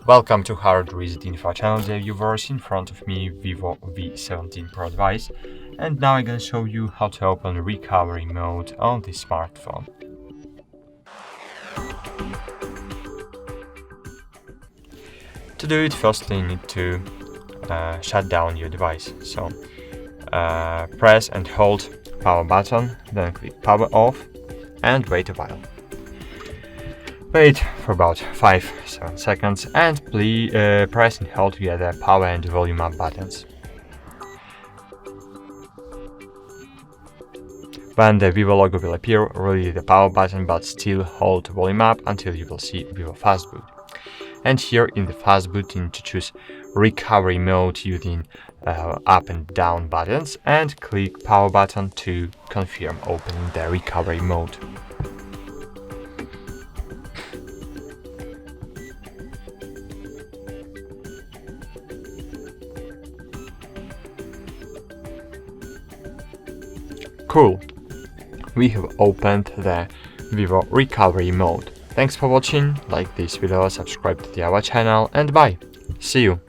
Welcome to HardReset.Info channel, dear viewers. In front of me, VIVO V17 Pro device, and now I'm gonna show you how to open recovery mode on this smartphone. To do it, first you need to shut down your device. So press and hold power button, then click power off and wait a while. Wait for about 5-7 seconds and please press and hold together power and volume up buttons. When the Vivo logo will appear, release the power button but still hold volume up until you will see Vivo Fast Boot. And here in the Fast Boot you need to choose recovery mode using up and down buttons and click power button to confirm opening the recovery mode. Cool! We have opened the Vivo recovery mode. Thanks for watching, like this video, subscribe to our channel and bye! See you!